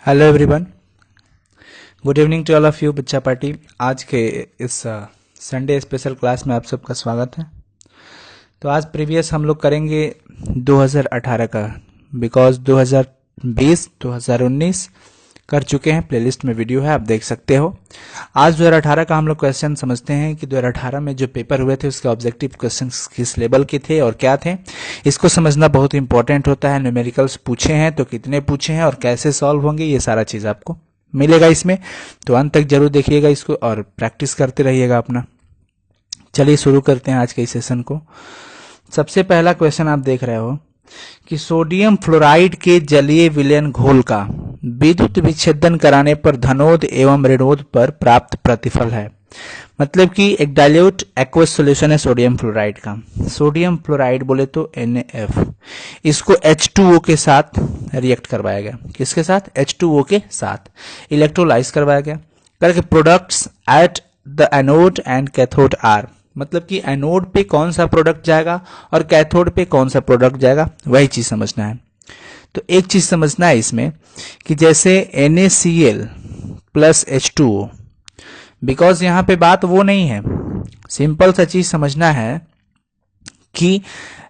Hello everyone, good evening to all of you बच्चा party. आज के इस संडे स्पेशल क्लास में आप सबका स्वागत है। तो आज प्रीवियस हम लोग करेंगे 2018 का, बिकॉज 2020 2019 कर चुके हैं। प्लेलिस्ट में वीडियो है, आप देख सकते हो। आज 2018 का हम लोग क्वेश्चन समझते हैं कि 2018 में जो पेपर हुए थे उसके ऑब्जेक्टिव क्वेश्चन किस लेवल के थे और क्या थे। इसको समझना बहुत इंपॉर्टेंट होता है। न्यूमेरिकल्स पूछे हैं तो कितने पूछे हैं और कैसे सॉल्व होंगे, ये सारा चीज आपको मिलेगा इसमें। तो अंत तक जरूर देखिएगा इसको और प्रैक्टिस करते रहिएगा अपना। चलिए शुरू करते हैं आज के इस सेशन को। सबसे पहला क्वेश्चन आप देख रहे हो कि सोडियम फ्लोराइड के जलीय विलयन घोल का विद्युत विच्छेदन कराने पर धनोद एवं ऋणोद पर प्राप्त प्रतिफल है। मतलब कि एक डाइल्यूट एक्वस सॉल्यूशन है सोडियम फ्लोराइड का। सोडियम फ्लोराइड बोले तो NaF, इसको H2O के साथ रिएक्ट करवाया गया। किसके साथ? H2O के साथ इलेक्ट्रोलाइज करवाया गया। करके products at the anode and cathode are, मतलब कि एनोड पे कौन सा प्रोडक्ट जाएगा और कैथोड पे कौन सा प्रोडक्ट जाएगा, वही चीज समझना है। तो एक चीज समझना है इसमें कि जैसे NaCl प्लस H2O, बिकॉज यहां पे बात वो नहीं है। सिंपल सा चीज समझना है कि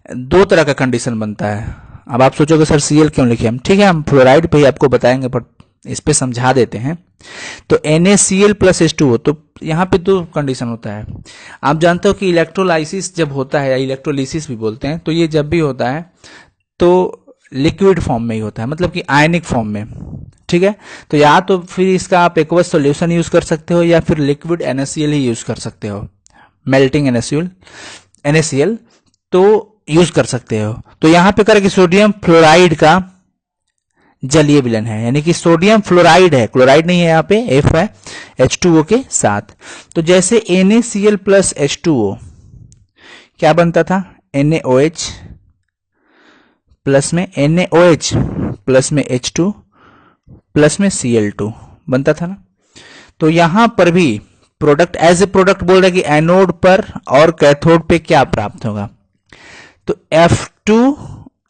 दो तरह का कंडीशन बनता है। अब आप सोचोगे सर Cl क्यों लिखे हम, ठीक है हम फ्लोराइड पे ही आपको बताएंगे, बट इस पे समझा देते हैं। तो NaCl प्लस H2O, तो यहाँ पे दो कंडीशन होता है। आप जानते हो कि इलेक्ट्रोलाइसिस जब होता है या इलेक्ट्रोलिसिस भी बोलते हैं, तो ये जब भी होता है तो लिक्विड फॉर्म में ही होता है, मतलब कि आयनिक फॉर्म में। ठीक है, तो या तो फिर इसका आप एक्वस सॉल्यूशन यूज कर सकते हो या फिर लिक्विड NaCl ही यूज कर सकते हो, मेल्टिंग NaCl तो यूज कर सकते हो। तो यहां पे करें कि सोडियम फ्लोराइड का जलीय विलयन है, यानी कि सोडियम फ्लोराइड है, क्लोराइड नहीं है, यहाँ पे F है H2O के साथ। तो जैसे NaCl प्लस H2O क्या बनता था, NaOH प्लस में NaOH प्लस में H2 प्लस में Cl2 बनता था ना। तो यहां पर भी प्रोडक्ट एज ए प्रोडक्ट बोल रहे कि एनोड पर और कैथोड पे क्या प्राप्त होगा, तो F2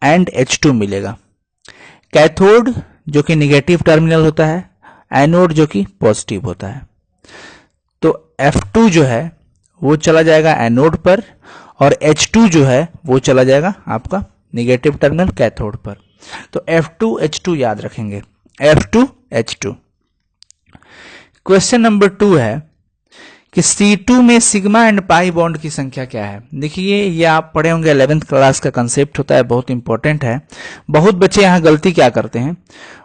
एंड H2 मिलेगा। कैथोड जो कि निगेटिव टर्मिनल होता है, एनोड जो कि पॉजिटिव होता है। तो F2 जो है वो चला जाएगा एनोड पर और H2 जो है वो चला जाएगा आपका निगेटिव टर्मिनल कैथोड पर। तो F2H2 याद रखेंगे, F2H2। क्वेश्चन नंबर 2 है कि C2 में सिग्मा एंड पाई बॉन्ड की संख्या क्या है। देखिए ये आप पढ़े होंगे, 11th क्लास का कंसेप्ट होता है, बहुत इंपॉर्टेंट है। बहुत बच्चे यहाँ गलती क्या करते हैं,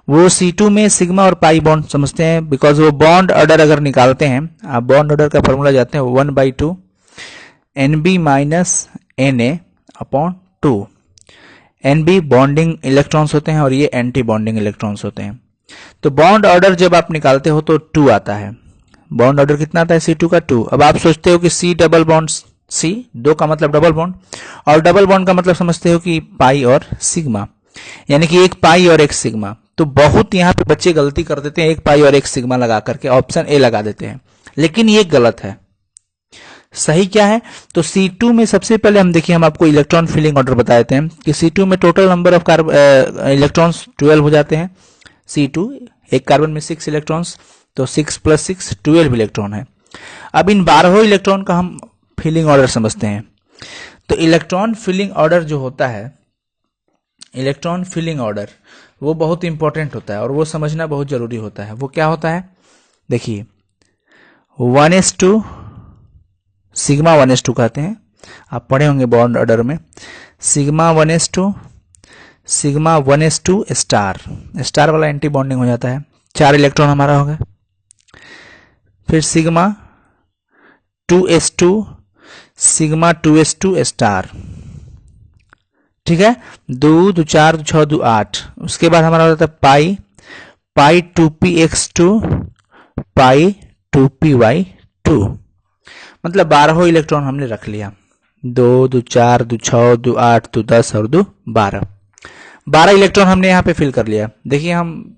वो C2 में सिग्मा और पाई बॉन्ड समझते हैं, बिकॉज वो बॉन्ड ऑर्डर अगर निकालते हैं, आप बॉन्ड ऑर्डर का फॉर्मूला जाते हैं 1/2 NB minus Na upon 2। NB bonding electrons होते हैं और ये एंटी बॉन्डिंग इलेक्ट्रॉन्स होते हैं। तो बॉन्ड ऑर्डर जब आप निकालते हो तो 2 आता है। बॉन्ड ऑर्डर कितना आता है C2 का 2। अब आप सोचते हो कि C डबल बॉन्ड, C 2 का मतलब डबल बॉन्ड, और डबल बॉन्ड का मतलब समझते हो कि पाई और सिग्मा, यानी कि एक पाई और एक सिग्मा। तो बहुत यहाँ पे बच्चे गलती कर देते हैं, एक पाई और एक सिग्मा लगा करके ऑप्शन ए लगा देते हैं, लेकिन ये गलत है। सही क्या है, तो C2 में सबसे पहले हम देखिए, हम आपको इलेक्ट्रॉन फिलिंग ऑर्डर बता देते हैं कि C2 में टोटल नंबर ऑफ इलेक्ट्रॉन्स 12 हो जाते हैं। C2 एक कार्बन में 6 इलेक्ट्रॉन्स, तो 6 + 6 12 इलेक्ट्रॉन है। अब इन 12 इलेक्ट्रॉन का हम फिलिंग ऑर्डर समझते हैं। तो इलेक्ट्रॉन फिलिंग ऑर्डर जो होता है, इलेक्ट्रॉन फिलिंग ऑर्डर वो बहुत इंपॉर्टेंट होता है और वो समझना बहुत जरूरी होता है। वो क्या होता है, देखिए 1s2 सिग्मा 1s2 कहते हैं, आप पढ़े होंगे बॉन्ड ऑर्डर में, sigma 1s2 sigma 1s2 star, star वाला एंटी बॉन्डिंग हो जाता है, 4 इलेक्ट्रॉन हमारा हो गया। फिर sigma 2s2 sigma 2s2 star, ठीक है, 2 2 4 6 2 8। उसके बाद हमारा हो जाता है पाई, पाई 2px2 पाई 2py2, मतलब 12 इलेक्ट्रॉन हमने रख लिया। 2 2 4 2 6 2 8 2 10 और 2 12 इलेक्ट्रॉन हमने यहाँ पे फिल कर लिया। देखिए हम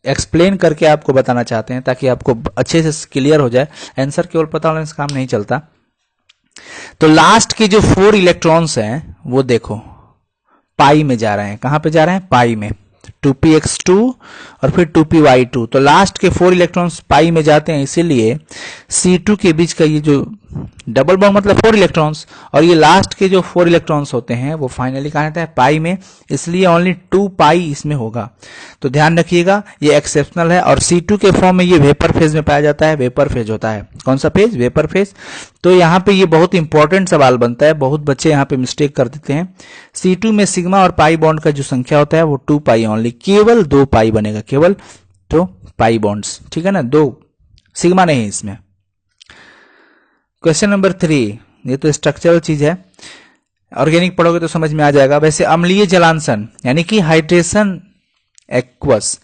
एक्सप्लेन करके आपको बताना चाहते हैं ताकि आपको अच्छे से क्लियर हो जाए, आंसर केवल पता होने से काम नहीं चलता। तो लास्ट के जो 4 इलेक्ट्रॉन्स हैं वो देखो पाई में जा रहे हैं। कहां पे जा रहे हैं? पाई में। 2px2 और फिर 2py2। तो लास्ट के 4 इलेक्ट्रॉन्स पाई में जाते हैं, इसीलिए C2 के बीच का ये जो डबल बॉन्ड मतलब 4 इलेक्ट्रॉन्स और ये लास्ट के जो 4 इलेक्ट्रॉन्स होते हैं वो फाइनली कहा जाता है पाई में, इसलिए ओनली 2 पाई इसमें होगा। तो ध्यान रखिएगा ये एक्सेप्शनल है और C2 के फॉर्म में ये वेपर फेज में पाया जाता है, वेपर फेज होता है। कौन सा फेज? Vapour phase. तो यहाँ पे ये बहुत इंपॉर्टेंट सवाल बनता है, बहुत बच्चे यहाँ पे मिस्टेक कर देते हैं। C2 में सिग्मा और पाई बॉन्ड का जो संख्या होता है वो 2 पाई ओनली, केवल 2 पाई बनेगा, केवल 2 पाई बॉन्ड्स, ठीक है ना, 2 सिग्मा नहीं इसमें। क्वेश्चन नंबर 3, ये तो स्ट्रक्चरल चीज है, ऑर्गेनिक पढ़ोगे तो समझ में आ जाएगा। वैसे अम्लीय जलांशन यानी कि hydration aqueous,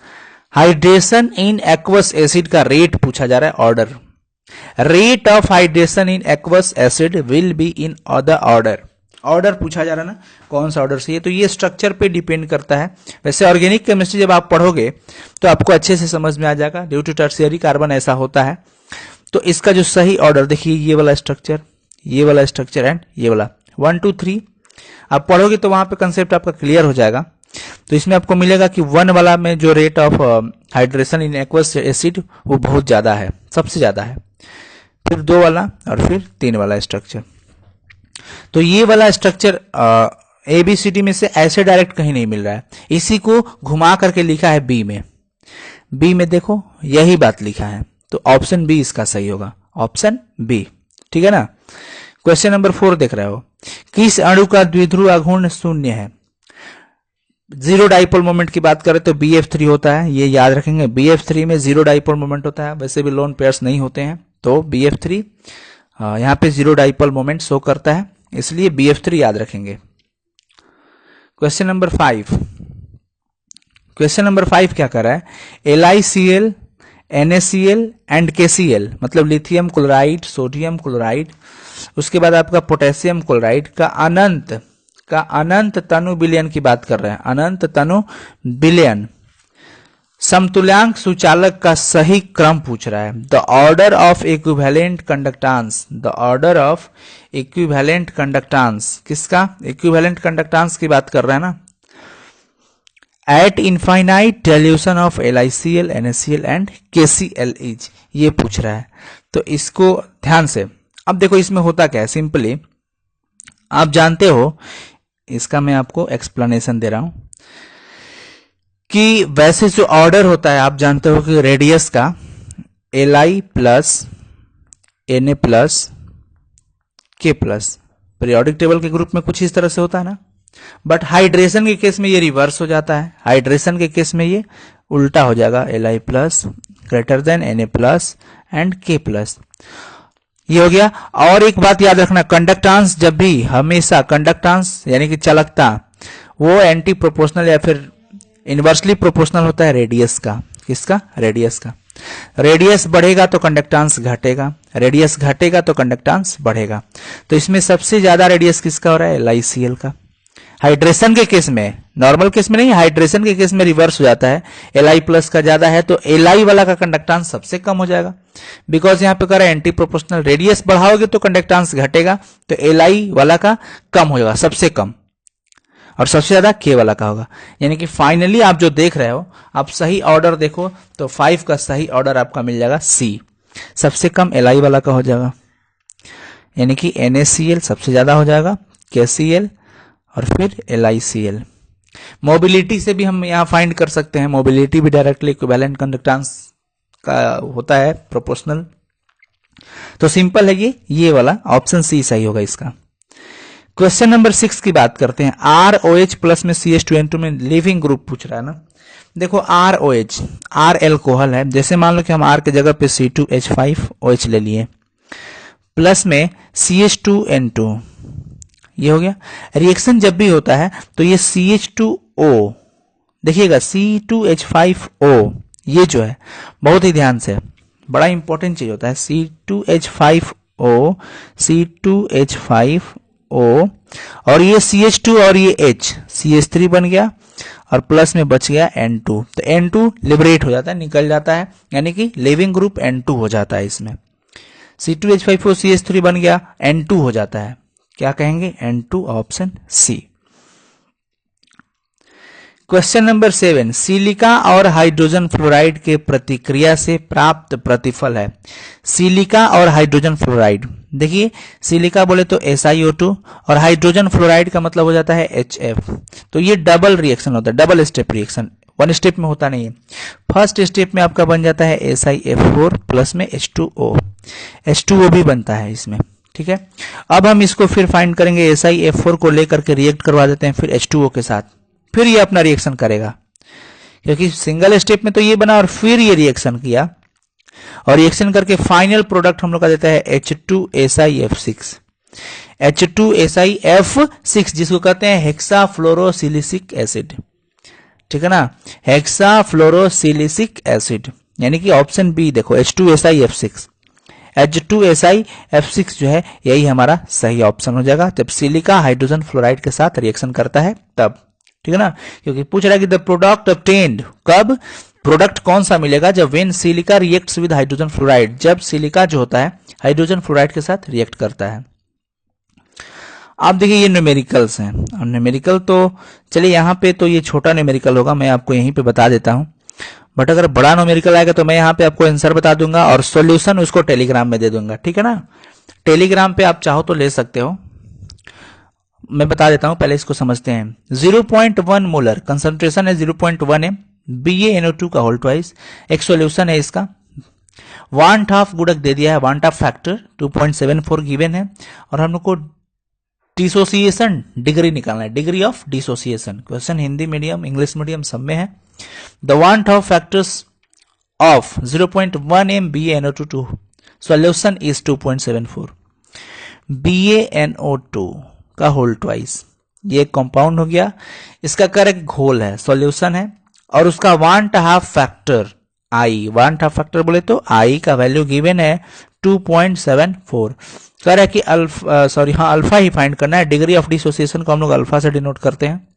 hydration in aqueous acid का रेट पूछा जा रहा है, order. Rate of hydration in aqueous acid will be in the order. Order पूछा जा रहा है ना, कौन सा ऑर्डर से, तो ये स्ट्रक्चर पे डिपेंड करता है। वैसे ऑर्गेनिक केमिस्ट्री जब आप पढ़ोगे तो आपको अच्छे से समझ में आ जाएगा, ड्यू टू टर्शियरी कार्बन ऐसा होता है। तो इसका जो सही ऑर्डर देखिए, ये वाला स्ट्रक्चर, ये वाला स्ट्रक्चर एंड ये वाला 1 2 3 आप पढ़ोगे तो वहां पे कंसेप्ट आपका क्लियर हो जाएगा। तो इसमें आपको मिलेगा कि 1 वाला में जो rate of hydration in aqueous acid वो बहुत ज्यादा है, सबसे ज्यादा है, फिर 2 वाला और फिर 3 वाला स्ट्रक्चर। तो ये वाला स्ट्रक्चर ABCD में से ऐसे डायरेक्ट कहीं नहीं मिल रहा है, इसी को घुमा करके लिखा है बी में। बी में देखो यही बात लिखा है, तो ऑप्शन बी इसका सही होगा, ऑप्शन बी, ठीक है ना। क्वेश्चन नंबर 4 देख रहे हो, किस अणु का द्विध्रुव आघूर्ण शून्य है? जीरो डाइपोल मोमेंट की बात करें तो BF3 होता है, ये याद रखेंगे। BF3 में जीरो डाइपोल मोमेंट होता है, वैसे भी लोन पेयर्स नहीं होते हैं, तो BF3 यहां पे जीरो डाइपोल मोमेंट शो करता है, इसलिए BF3 याद रखेंगे। क्वेश्चन नंबर 5, क्वेश्चन नंबर 5 क्या कर रहा है? LiCl NaCl एंड KCl मतलब लिथियम क्लोराइड, सोडियम क्लोराइड, उसके बाद आपका पोटेशियम क्लोराइड का अनंत तनु विलयन की बात कर रहे हैं, अनंत तनु विलयन समतुल्यांक सूचालक का सही क्रम पूछ रहा है। The order of equivalent conductance, the order of equivalent conductance, किसका? इक्विवेलेंट कंडक्टेंस की बात कर रहे हैं ना। Eight infinite dilution of LiCl NaCl and KCl is, ये पूछ रहा है। तो इसको ध्यान से, अब देखो इसमें होता क्या है, सिंपली आप जानते हो, इसका मैं आपको एक्सप्लेनेशन दे रहा हूं कि वैसे जो ऑर्डर होता है आप जानते हो कि रेडियस का Li plus Na plus K plus, periodic table के ग्रुप में कुछ इस तरह से होता है ना, बट हाइड्रेशन के केस में ये रिवर्स हो जाता है, हाइड्रेशन के केस में ये उल्टा हो जाएगा, Li plus greater than Na plus and K plus, ये हो गया। और एक बात याद रखना, कंडक्टेंस जब भी हमेशा कंडक्टेंस यानी कि चालकता वो एंटी प्रोपोर्शनल या फिर इनवर्सली प्रोपोर्शनल होता है रेडियस का, किसका? रेडियस का। रेडियस बढ़ेगा तो कंडक्टेंस घटेगा, रेडियस घटेगा तो कंडक्टेंस बढ़ेगा। तो इसमें सबसे ज्यादा रेडियस किसका हो रहा है? LiCl का। हाइड्रेशन के केस में, नॉर्मल केस में नहीं, हाइड्रेशन के केस में रिवर्स हो जाता है, Li प्लस का ज्यादा है तो Li वाला का कंडक्टेंस सबसे कम हो जाएगा, बिकॉज यहाँ पे कह रहा है एंटी प्रोपोर्शनल, रेडियस बढ़ाओगे तो कंडक्टेंस घटेगा, तो Li वाला का कम हो जाएगा, सबसे कम, और सबसे ज्यादा K वाला का होगा। यानी कि फाइनली आप जो देख रहे हो, आप सही ऑर्डर देखो तो 5 का सही ऑर्डर आपका मिल जाएगा C, सबसे कम Li वाला का हो जाएगा, यानी कि NaCl सबसे ज्यादा हो जाएगा, KCl और फिर LiCl। मोबिलिटी से भी हम यहां फाइंड कर सकते हैं, मोबिलिटी भी डायरेक्टली इक्विवेलेंट कंडक्टेंस का होता है, प्रोपोर्शनल। तो सिंपल है ये वाला ऑप्शन सी सही होगा इसका। क्वेश्चन नंबर 6 की बात करते हैं। ROH प्लस में CH2N2 में लिविंग ग्रुप पूछ रहा है ना। देखो ROH, R एल्कोहल है, जैसे मान लो कि हम R के जगह पे C2H5OH ले लिए, प्लस में CH2N2, ये हो गया। रिएक्शन जब भी होता है तो ये CH2O, देखिएगा C2H5O, ये जो है बहुत ही ध्यान से, बड़ा इंपॉर्टेंट चीज होता है, C2H5O, C2H5O, और ये CH2 और ये H, CH3 बन गया और प्लस में बच गया N2, तो N2 लिबरेट हो जाता है, निकल जाता है, यानी कि लिविंग ग्रुप N2 हो जाता है इसमें। C2H5O CH3 बन गया, N2 हो जाता है, क्या कहेंगे? N2, option C. Question number 7, silica और हाइड्रोजन फ्लोराइड के प्रतिक्रिया से प्राप्त प्रतिफल है। सिलिका और हाइड्रोजन फ्लोराइड, देखिए सिलिका बोले तो SiO2 और हाइड्रोजन फ्लोराइड का मतलब हो जाता है HF। तो ये डबल रिएक्शन होता है, double step reaction, one step में होता नहीं है। फर्स्ट स्टेप में आपका बन जाता है SiF4 प्लस में H2O, H2O भी बनता है इसमें, ठीक है। अब हम इसको फिर फाइंड करेंगे, SiF4 को लेकर के रिएक्ट करवा देते हैं फिर H2O के साथ, फिर ये अपना रिएक्शन करेगा, क्योंकि सिंगल स्टेप में तो ये बना और फिर ये रिएक्शन किया, और रिएक्शन करके फाइनल प्रोडक्ट हम लोग का देता है H2SiF6, H2SiF6 जिसको कहते हैं हेक्साफ्लोरोसिलिसिक एसिड, ठीक है ना, हेक्साफ्लोरोसिलिसिक एसिड, यानी कि ऑप्शन बी देखो H2SiF6, H2SiF6 जो है यही हमारा सही ऑप्शन हो जाएगा, जब सिलिका हाइड्रोजन फ्लोराइड के साथ रिएक्शन करता है तब, ठीक है ना। क्योंकि पूछ रहा है कि द प्रोडक्ट ऑब्टेन्ड, कब प्रोडक्ट कौन सा मिलेगा, जब when silica reacts with hydrogen fluoride, जब सिलिका जो होता है हाइड्रोजन फ्लोराइड के साथ रिएक्ट करता है। आप देखिए ये न्यूमेरिकल्स हैं, और न्यूमेरिकल तो चलिए यहाँ पे तो ये छोटा न्यूमेरिकल होगा, मैं आपको यहीं पे बता देता हूं, बट अगर बड़ा न्यूमेरिकल आएगा तो मैं यहाँ पे आपको आंसर बता दूंगा और सॉल्यूशन उसको टेलीग्राम में दे दूंगा, ठीक है ना। टेलीग्राम पे आप चाहो तो ले सकते हो, मैं बता देता हूं, पहले इसको समझते हैं। 0.1 मोलर कंसंट्रेशन है, 0.1 m BaNO2 का होल ट्वाइस, एक सॉल्यूशन है इसका। 1/2 गुणक दे दिया है, 1/2 फैक्टर 2.74 गिवन है, और हम लोग को डिसोसिएशन डिग्री निकालना है, degree of dissociation. Question Hindi medium English medium सब में है। The 1/2 factors of 0.1 m BaNO2 solution is 2.74 BaNO2 का होल ट्वाइस, ये कंपाउंड हो गया, इसका करेक्ट घोल है, सॉल्यूशन है, और उसका 1/2 फैक्टर I, 1/2 फैक्टर बोले तो I का वैल्यू गिवन है 2.74। कह रहा है कि अल्फा ही फाइंड करना है, डिग्री ऑफ डिसोसिएशन को हम लोग अल्फा से डिनोट करते हैं।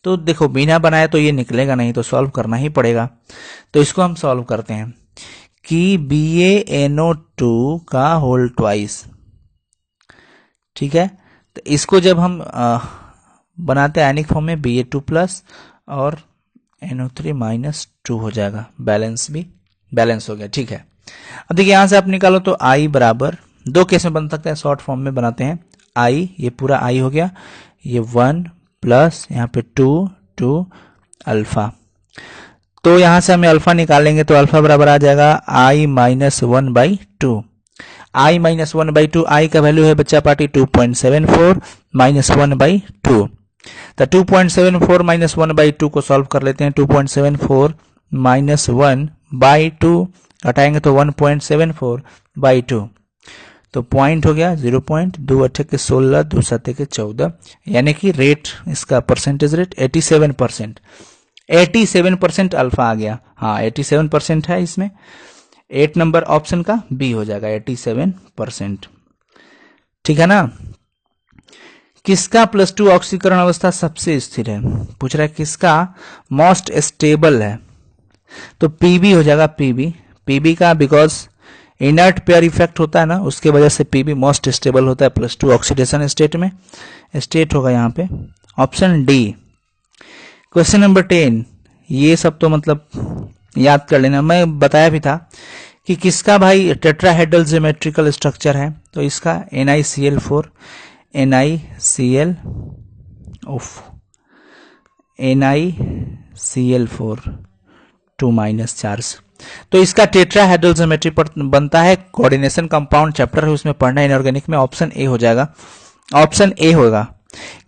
तो देखो बिना बनाए तो ये निकलेगा नहीं, तो सॉल्व करना ही पड़ेगा, तो इसको हम सॉल्व करते हैं कि BaNO2 का होल ट्वाइस, ठीक है। तो इसको जब हम बनाते हैं आयनिक फॉर्म में, Ba2 प्लस और NO3 माइनस 2 हो जाएगा, बैलेंस भी बैलेंस हो गया, ठीक है। अब देखिए यहां से आप निकालो तो I बराबर, दो केस में बन सकता है, शॉर्ट फॉर्म में बनाते हैं, I ये पूरा I हो गया, ये 1 प्लस यहाँ पे 2 अल्फा, तो यहां से हमें अल्फा निकालेंगे तो अल्फा बराबर आ जाएगा I minus 1/2, I minus 1/2, I का वैल्यू है बच्चा पार्टी 2.74 माइनस 1/2, तो 2.74 माइनस 1/2 को सॉल्व कर लेते हैं। 2.74 माइनस 1/2 हटाएंगे तो 1.74/2, तो पॉइंट हो गया 0.28 के 16, 2 7 के 14, यानी कि रेट इसका परसेंटेज रेट 87%, 87% अल्फा आ गया, हाँ 87% है इसमें, 8 नंबर ऑप्शन का बी हो जाएगा 87%, ठीक है ना। किसका +2 ऑक्सीकरण अवस्था सबसे स्थिर है, पूछ रहा है किसका मोस्ट स्टेबल है, तो Pb हो जाएगा, Pb का बिकॉज इनर्ट पेयर इफेक्ट होता है ना, उसके वजह से Pb मोस्ट स्टेबल होता है +2 ऑक्सीडेशन स्टेट में, स्टेट होगा यहाँ पे ऑप्शन डी। क्वेश्चन नंबर 10, ये सब तो मतलब याद कर लेना, मैं बताया भी था कि किसका भाई टेट्राहेड्रल ज्योमेट्रिकल स्ट्रक्चर है, तो इसका NiCl4 NiCl4 2 चार्ज, तो इसका टेट्राहेड्रल ज्योमेट्री पर बनता है, कोऑर्डिनेशन कंपाउंड चैप्टर है उसमें पढ़ना है इनऑर्गेनिक में, ऑप्शन ए हो जाएगा, ऑप्शन ए होगा।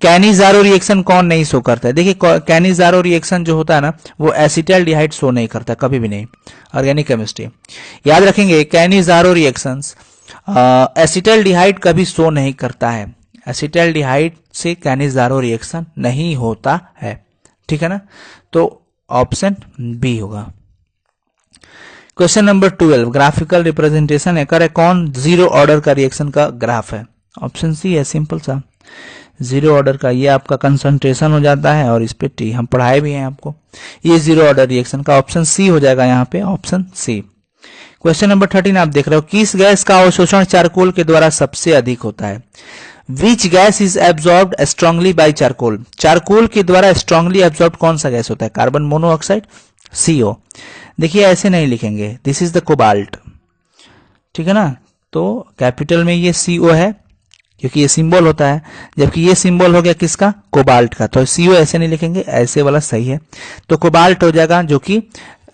कैनिजारो रिएक्शन कौन नहीं शो करता है, देखिए कैनिजारो रिएक्शन जो होता है ना वो एसिटाल्डिहाइड शो नहीं करता, कभी भी नहीं, ऑर्गेनिक केमिस्ट्री याद रखेंगे, कैनिजारो रिएक्शंस एसिटाल्डिहाइड कभी शो नहीं करता है, एसिटाल्डिहाइड से कैनिजारो रिएक्शन नहीं होता है, ठीक है ना, तो ऑप्शन बी होगा। क्वेश्चन नंबर 12, ग्राफिकल रिप्रेजेंटेशन है, करे कौन जीरो ऑर्डर का रिएक्शन का ग्राफ है, ऑप्शन सी है, सिंपल सा जीरो ऑर्डर का, ये आपका कंसंट्रेशन हो जाता है और इस पे टी, हम पढ़ाए भी हैं आपको, ये जीरो ऑर्डर रिएक्शन का ऑप्शन सी हो जाएगा यहाँ पे, ऑप्शन सी। क्वेश्चन नंबर 13 आप देख रहे हो, किस गैस का अवशोषण चारकोल के द्वारा सबसे अधिक होता है, which gas is absorbed strongly by charcoal, charcoal के द्वारा स्ट्रांगली एब्जॉर्ब कौन सा गैस होता है? Carbon monoxide, CO। देखिए ऐसे नहीं लिखेंगे, दिस इज द कोबाल्ट, ठीक है ना। तो कैपिटल में ये CO है क्योंकि ये सिंबल होता है, जबकि ये सिंबल हो गया किसका? कोबाल्ट का। तो CO ऐसे नहीं लिखेंगे, ऐसे वाला सही है। तो कोबाल्ट हो जाएगा जो कि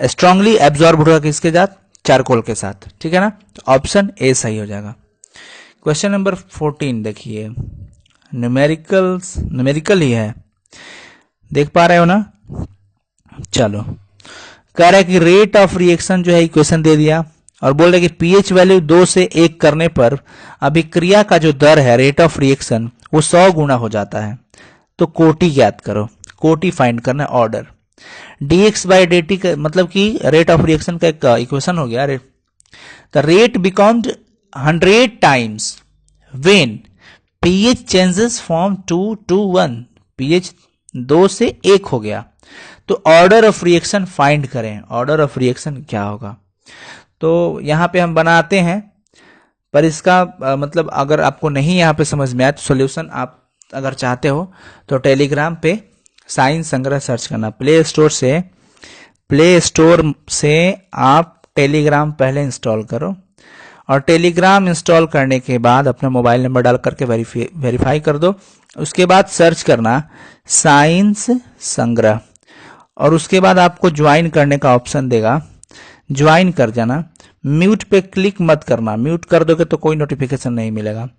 स्ट्रांगली एब्जॉर्ब होगा किसके साथ? चारकोल के साथ, ठीक है ना। तो ऑप्शन ए सही हो जाएगा। क्वेश्चन नंबर 14 देखिए, न्यूमेरिकल ही है, देख पा रहे हो ना? चलो, कह रहा है कि रेट ऑफ रिएक्शन जो है इक्वेशन दे दिया और बोल रहे कि पीएच वैल्यू 2 से 1 करने पर अभिक्रिया का जो दर है, रेट ऑफ रिएक्शन, वो 100 गुना हो जाता है। तो कोटि ज्ञात करो, कोटि फाइंड करना है, ऑर्डर। dx बाई dt का मतलब कि रेट ऑफ रिएक्शन का एक इक्वेशन हो गया। The rate becomed 100 times when pH changes from 2 to 1, pH 2 से 1 हो गया। तो ऑर्डर ऑफ रिएक्शन फाइंड करें, ऑर्डर ऑफ रिएक्शन क्या होगा? तो यहां पे हम बनाते हैं, पर इसका मतलब अगर आपको नहीं यहां पे समझ में आया तो सॉल्यूशन आप अगर चाहते हो तो टेलीग्राम पे साइन संग्रह सर्च करना, प्ले स्टोर से आप टेलीग्राम पहले इंस्टॉल करो और टेलीग्राम इंस्टॉल करने के बाद अपना मोबाइल नंबर डाल करके वेरीफाई कर दो। उसके बाद सर्च करना साइंस संग्रह और उसके बाद आपको ज्वाइन करने का ऑप्शन देगा, ज्वाइन कर जाना। म्यूट पे क्लिक मत करना, म्यूट कर दोगे तो कोई नोटिफिकेशन नहीं मिलेगा।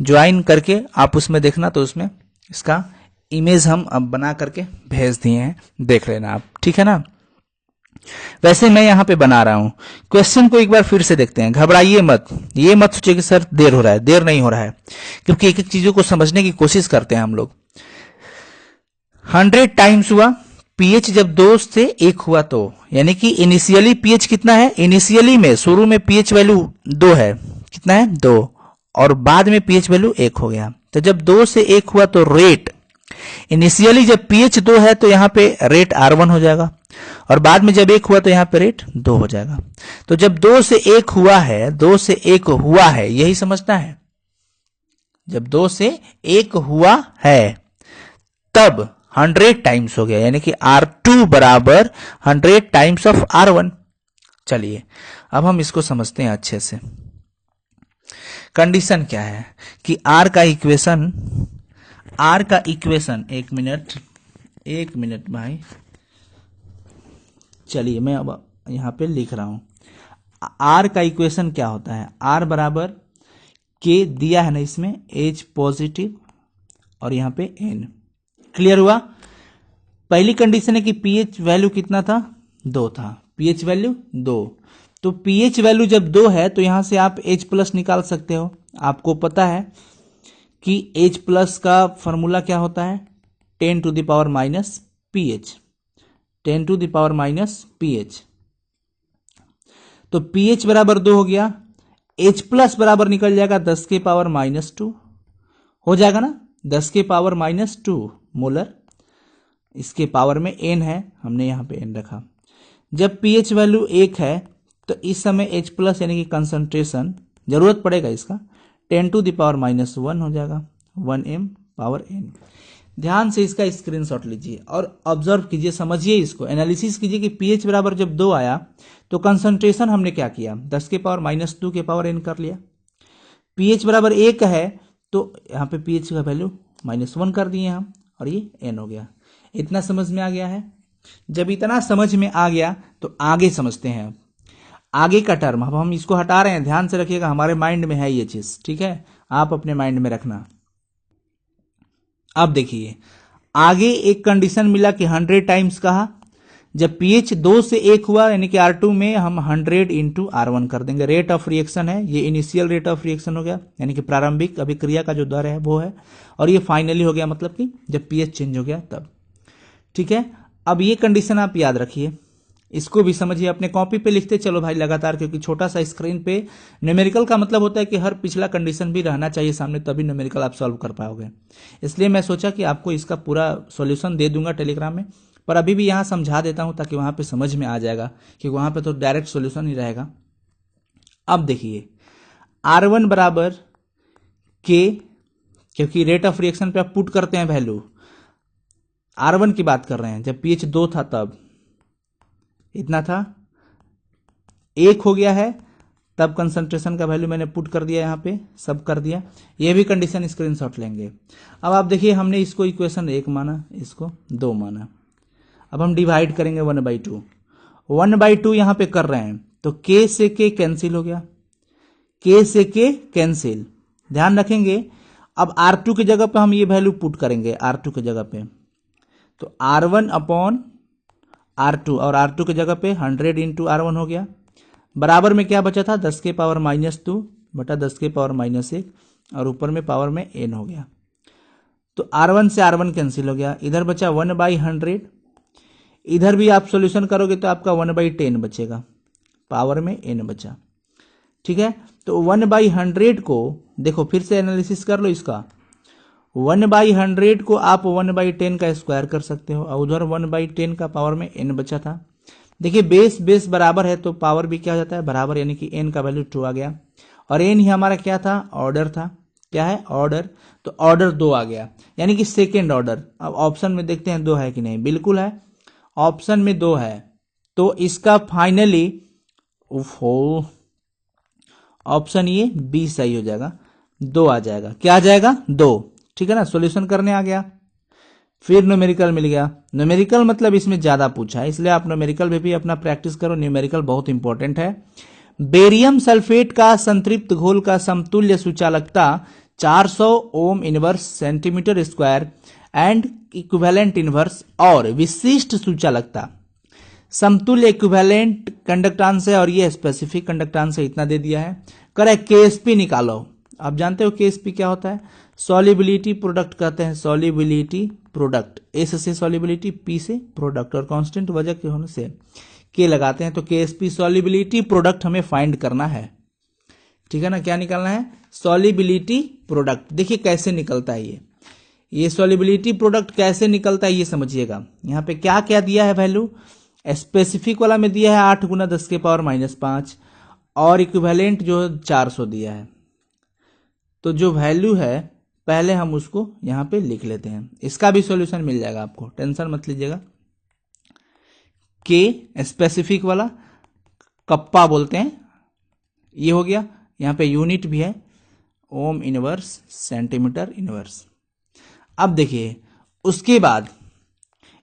ज्वाइन करके आप उसमें देखना, तो उसमें इसका इमेज हम अब बना करके भेज दिए हैं, देख लेना आप, ठीक है ना। वैसे मैं यहां पे बना रहा हूं। क्वेश्चन को एक बार फिर से देखते हैं, घबराइए मत, ये मत सोचिए कि सर देर हो रहा है, देर नहीं हो रहा है, क्योंकि एक एक चीजों को समझने की कोशिश करते हैं हम लोग। 100 टाइम्स हुआ, पीएच जब 2 से 1 हुआ तो यानी कि इनिशियली पीएच कितना है? इनिशियली में शुरू में पीएच वैल्यू 2 है, कितना है? 2, और बाद में पीएच वैल्यू 1 हो गया। तो जब 2 से 1 हुआ तो रेट, इनिशियली जब पीएच 2 है तो यहां पे रेट R1 हो जाएगा, और बाद में जब 1 हुआ तो यहां पे रेट 2 हो जाएगा। तो जब 2 से 1 हुआ है, 2 से 1 हुआ है, यही समझना है। जब 2 से 1 हुआ है तब 100 टाइम्स हो गया, यानी कि R2 बराबर 100 टाइम्स ऑफ R1। चलिए अब हम इसको समझते हैं अच्छे से। कंडीशन क्या है कि R का इक्वेशन, एक मिनट भाई, चलिए मैं अब यहां पे लिख रहा हूं। R का इक्वेशन क्या होता है? R बराबर K दिया है ना इसमें, H पॉजिटिव और यहां पे N। क्लियर हुआ? पहली कंडीशन है कि पीएच वैल्यू कितना था? 2 था, पीएच वैल्यू 2। तो पीएच वैल्यू जब 2 है तो यहां से आप H प्लस निकाल सकते हो। आपको पता है कि H प्लस का फॉर्मूला क्या होता है? 10 to the power minus pH, 10 to the power minus pH। तो pH बराबर 2 हो गया, H प्लस बराबर निकल जाएगा 10 के पावर माइनस 2 हो जाएगा ना, 10 के पावर माइनस 2 मोलर। इसके पावर में n है, हमने यहां पे n रखा। जब pH वैल्यू 1 है तो इस समय H प्लस यानी कि कंसंट्रेशन जरूरत पड़ेगा इसका, 10 टू द पावर माइनस 1 हो जाएगा, 1m पावर n। ध्यान से इसका स्क्रीनशॉट लीजिए और ऑब्जर्व कीजिए, समझिए इसको, एनालिसिस कीजिए कि pH बराबर जब 2 आया तो कंसंट्रेशन हमने क्या किया? 10 के पावर माइनस 2 के पावर n कर लिया। pH बराबर 1 है तो यहाँ पे pH का वैल्यू -1 कर दिए हम, और ये n हो गया। इतना समझ में आ गया है? जब इतना समझ में आ गया तो आगे समझते हैं। आगे का टर्म अब हम इसको हटा रहे हैं, ध्यान से रखिएगा, हमारे माइंड में है ये चीज, ठीक है, आप अपने माइंड में रखना। अब देखिए आगे एक कंडीशन मिला कि 100 टाइम्स कहा, जब pH 2 से 1 हुआ यानी कि R2 में हम 100 इंटू R1 कर देंगे। रेट ऑफ रिएक्शन है, ये इनिशियल रेट ऑफ रिएक्शन हो गया, यानी कि प्रारंभिक अभिक्रिया का जो दर है वो है, और ये फाइनली हो गया मतलब कि जब pH चेंज हो गया तब, ठीक है। अब ये कंडीशन आप याद रखिए, इसको भी समझिए, अपने कॉपी पे लिखते चलो भाई लगातार, क्योंकि छोटा सा स्क्रीन पे न्यूमेरिकल का मतलब होता है कि हर पिछला कंडीशन भी रहना चाहिए सामने, तभी न्यूमेरिकल आप सॉल्व कर पाओगे। इसलिए मैं सोचा कि आपको इसका पूरा सॉल्यूशन दे दूंगा टेलीग्राम में, पर अभी भी यहां समझा देता हूं ताकि वहां पे समझ में आ जाएगा, क्योंकि वहां पे तो डायरेक्ट सॉल्यूशन ही रहेगा। अब देखिए R1 बराबर K क्योंकि रेट ऑफ रिएक्शन पे आप पुट करते हैं वैल्यू, R1 की बात कर रहे हैं, जब pH 2 था तब इतना था, 1 हो गया है तब कंसंट्रेशन का वैल्यू मैंने पुट कर दिया, यहाँ पे सब कर दिया। ये भी कंडीशन स्क्रीनशॉट लेंगे। अब आप देखिए हमने इसको इक्वेशन 1 माना, इसको 2 माना। अब हम डिवाइड करेंगे 1/2, 1/2 यहाँ पे कर रहे हैं तो K से K कैंसिल हो गया, K से K कैंसिल। ध्यान रखेंगे अब R2 की जगह पे हम ये वैल्यू पुट करेंगे, R2 की जगह पे तो R1/R2 और R2 की जगह पे 100 इंटू R1 हो गया। बराबर में क्या बचा था 10 के पावर -2 बटा 10 के पावर -1 और ऊपर में पावर में n हो गया। तो R1 से R1 कैंसिल हो गया, इधर बचा 1/100। इधर भी आप सॉल्यूशन करोगे तो आपका 1/10 बचेगा, पावर में n बचा। ठीक है, तो 1/100 को देखो फिर से एनालिसिस कर लो इसका, 1/100 को आप 1/10 का स्क्वायर कर सकते हो और उधर 1/10 का पावर में n बचा था। देखिए बेस बराबर है तो पावर भी क्या हो जाता है बराबर, यानी कि n का वैल्यू 2 आ गया और n ही हमारा क्या था, ऑर्डर था। क्या है, ऑर्डर। तो ऑर्डर 2 आ गया, यानी कि सेकेंड ऑर्डर। अब ऑप्शन में देखते हैं 2 है कि नहीं, बिल्कुल है, ऑप्शन में 2 है। तो इसका फाइनली ऑप्शन ये बी सही हो जाएगा, 2 आ जाएगा। क्या आ जाएगा, 2। ठीक है ना, सॉल्यूशन करने आ गया। फिर न्यूमेरिकल मिल गया। न्यूमेरिकल मतलब इसमें ज्यादा पूछा है, इसलिए आप न्यूमेरिकल में भी अपना प्रैक्टिस करो, न्यूमेरिकल बहुत इंपॉर्टेंट है। बेरियम सल्फेट का संतृप्त घोल का समतुल्य सुचालकता 400 ohm inverse centimetre square and equivalent inverse और विशिष्ट सुचालकता समतुल्य इक्विवेलेंट कंडक्टांस है और ये स्पेसिफिक कंडक्टांस है, इतना दे दिया है। करे केएसपी निकालो। आप जानते हो केएसपी क्या होता है, सॉल्युबिलिटी प्रोडक्ट कहते हैं, सॉल्युबिलिटी प्रोडक्ट, एस से सॉल्युबिलिटी, पी से प्रोडक्ट और कांस्टेंट वजह के होने से के लगाते हैं। तो केएसपी सॉल्युबिलिटी प्रोडक्ट हमें फाइंड करना है। ठीक है ना, क्या निकालना है, सॉल्युबिलिटी प्रोडक्ट। देखिए कैसे निकलता है ये सॉल्युबिलिटी प्रोडक्ट कैसे निकलता है ये समझिएगा। यहाँ पे क्या क्या दिया है वैल्यू, स्पेसिफिक वाला में दिया है 8 × 10 के पावर -5 और इक्विवेलेंट जो 400 दिया है। तो जो वैल्यू है पहले हम उसको यहां पे लिख लेते हैं, इसका भी सॉल्यूशन मिल जाएगा आपको, टेंशन मत लीजिएगा। के स्पेसिफिक वाला कप्पा बोलते हैं, ये हो गया। यहां पे यूनिट भी है, ओम इनवर्स सेंटीमीटर इनवर्स। अब देखिए उसके बाद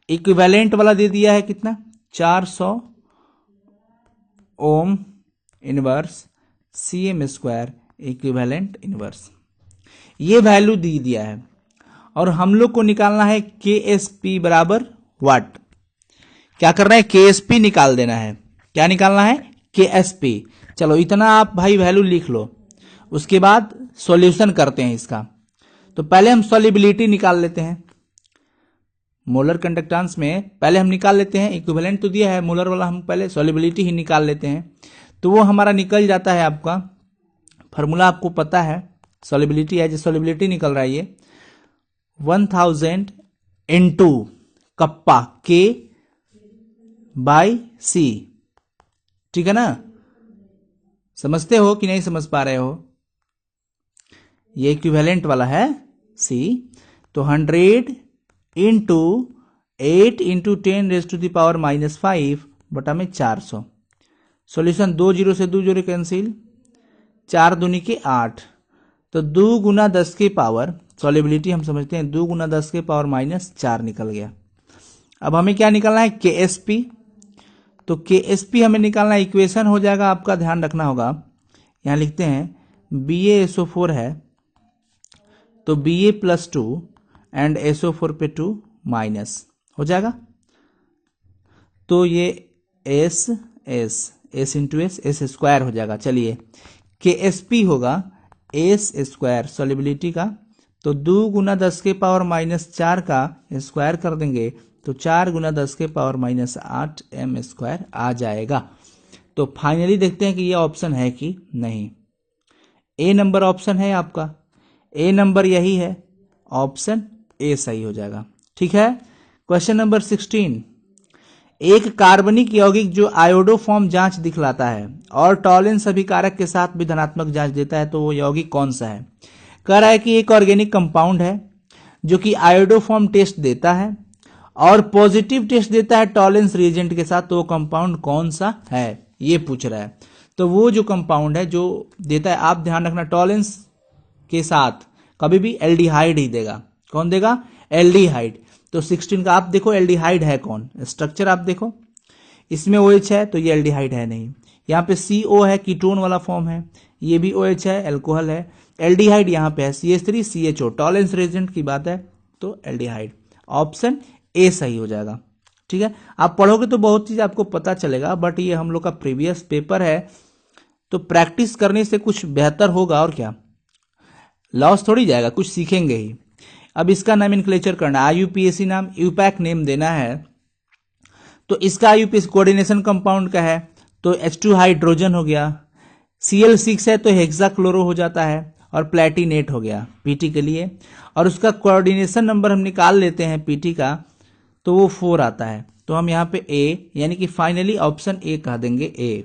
इक्विवेलेंट वाला दे दिया है कितना, 400 ohm inverse cm² equivalent inverse, ये वैल्यू दी दिया है। और हम लोग को निकालना है KSP बराबर वाट। क्या करना है, KSP निकाल देना है। क्या निकालना है, KSP। चलो इतना आप भाई वैल्यू लिख लो, उसके बाद सॉल्यूशन करते हैं इसका। तो पहले हम सॉल्युबिलिटी निकाल लेते हैं, मोलर कंडक्टेंस में पहले हम निकाल लेते हैं। इक्विवेलेंट तो दिया है मोलर वाला, हम पहले सॉल्युबिलिटी ही निकाल लेते हैं। तो वो हमारा निकल जाता है, आपका फॉर्मूला आपको पता है, सॉल्युबिलिटी है, जो सॉल्युबिलिटी निकल रहा है ये 1000 इंटू कप्पा K/C। ठीक है ना, समझते हो कि नहीं समझ पा रहे हो, ये इक्विवेलेंट वाला है C। तो 100 इंटू 8 इंटू 10⁻⁻5 बटा में 400। सॉल्यूशन 2 0 से 2 0 कैंसिल, 4 दूनी के 8, तो 2 × 10 के पावर, सॉल्युबिलिटी हम समझते हैं 2 × 10 के पावर -4 निकल गया। अब हमें क्या निकालना है, KSP। तो KSP हमें निकालना है, इक्वेशन हो जाएगा आपका, ध्यान रखना होगा। यहां लिखते हैं BaSO4 है तो Ba + 2 एंड SO4 पे 2 माइनस हो जाएगा। तो ये S इंटू S स्क्वायर हो जाएगा। चलिए KSP होगा S² सॉल्युबिलिटी का, तो 2 × 10 के पावर -4 का स्क्वायर कर देंगे तो 4 × 10 के पावर -8 m² आ जाएगा। तो फाइनली देखते हैं कि ये ऑप्शन है कि नहीं। ए नंबर ऑप्शन है आपका, ए नंबर यही है, ऑप्शन ए सही हो जाएगा। ठीक है, क्वेश्चन नंबर 16, एक कार्बनिक यौगिक जो आयोडोफॉर्म जांच दिखलाता है और टॉलेंस अभिकारक के साथ भी धनात्मक जांच देता है, तो वो यौगिक कौन सा है। कह रहा है कि एक ऑर्गेनिक कंपाउंड है जो कि आयोडोफॉर्म टेस्ट देता है और पॉजिटिव टेस्ट देता है टॉलेंस रिएजेंट के साथ, तो वो कंपाउंड कौन सा है, ये पूछ रहा है। तो वो जो कंपाउंड है जो देता है, आप ध्यान रखना टॉलेंस के साथ कभी भी एल्डिहाइड ही देगा। कौन देगा? एल्डिहाइड। तो 16 का आप देखो एल्डिहाइड है कौन, स्ट्रक्चर आप देखो, इसमें OH है तो ये एल्डिहाइड है नहीं। यहाँ पे CO है, कीटोन वाला फॉर्म है, ये भी OH है, एल्कोहल है। एल्डिहाइड यहाँ पे है CH3CHO, टॉलेंस रिएजेंट की बात है तो एल्डिहाइड। ऑप्शन ए सही हो जाएगा। ठीक है, आप पढ़ोगे तो बहुत चीज आपको पता चलेगा, बट ये हम लोग का प्रीवियस पेपर है तो प्रैक्टिस करने से कुछ बेहतर होगा, और क्या लॉस थोड़ी जाएगा, कुछ सीखेंगे ही। अब इसका नोमेनक्लेचर करना, IUPAC नाम, यूपैक नेम देना है। तो इसका IUPAC कोऑर्डिनेशन कंपाउंड का है तो H2 हाइड्रोजन हो गया, Cl6 है तो हेक्साक्लोरो हो जाता है, और प्लेटिनेट हो गया PT के लिए। और उसका कोऑर्डिनेशन नंबर हम निकाल लेते हैं PT का, तो वो 4 आता है। तो हम यहाँ पे A यानी कि फाइनली ऑप्शन A कह देंगे A।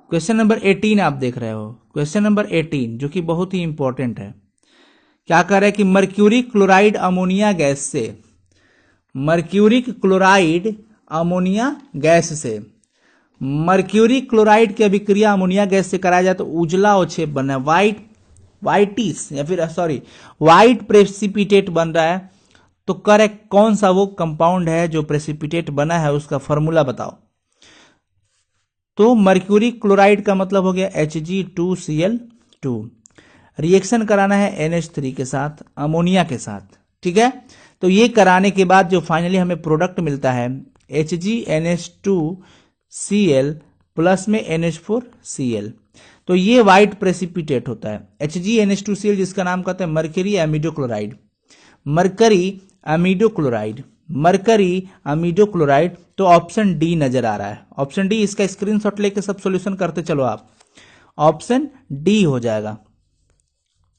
क्वेश्चन नंबर 18 आप देख रहे हो, क्वेश्चन नंबर 18 जो कि बहुत ही इंपॉर्टेंट है। क्या कह रहा है कि मर्क्यूरिक क्लोराइड अमोनिया गैस से, मर्क्यूरिक क्लोराइड अमोनिया गैस से, मर्क्यूरिक क्लोराइड की अभिक्रिया अमोनिया गैस से कराया जाए तो उजला अवक्षेप बन रहा है, व्हाइटिस या फिर सॉरी व्हाइट प्रेसिपिटेट बन रहा है। तो करेक्ट कौन सा वो कंपाउंड है जो प्रेसिपिटेट बना है, उसका फॉर्मूला बताओ। तो मर्क्यूरी क्लोराइड का मतलब हो गया Hg2Cl2। रिएक्शन कराना है NH3 के साथ, अमोनिया के साथ। ठीक है, तो ये कराने के बाद जो फाइनली हमें प्रोडक्ट मिलता है HgNH2Cl प्लस में NH4Cl, तो ये व्हाइट प्रेसिपिटेट होता है। HgNH2Cl जिसका नाम कहते हैं mercury amido chloride, mercury amido chloride, mercury amido chloride. तो ऑप्शन डी नजर आ रहा है, ऑप्शन डी। इसका स्क्रीनशॉट लेके सब सॉल्यूशन करते चलो आप, ऑप्शन डी हो जाएगा।